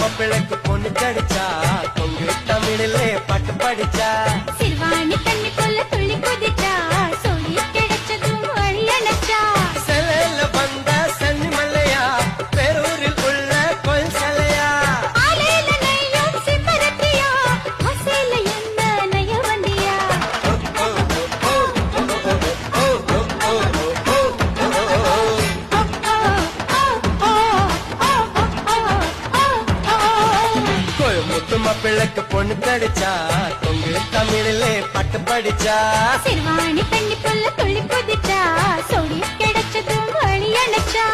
மாப்பிள்ளைக்கு பொண்ணு கிடைச்சா கொங்கு தமிழிலே பாட்டு படிச்சா சிறுவாணி தண்ணி போல துள்ளி குதிச்சா சொல்லி கிடைச்சதும் வழி அணைச்சா செலையில வந்த சன்னி மல்லையா பேரூரில் உள்ள கோயில் சிலையா ஆலையில நெய்யும் சிம்மரத்தியா ஆசையில என்ன நெய்ய வண்டியா கோயமுத்து மாப்பிள்ளைக்கு பொண்ணு கிடைச்சா கொங்கு தமிழிலே பாட்டு படிச்சா சிறுவாணி தண்ணி போல துள்ளி குதிச்சா சொல்லி கிடைச்சதும் வழி அணைச்சா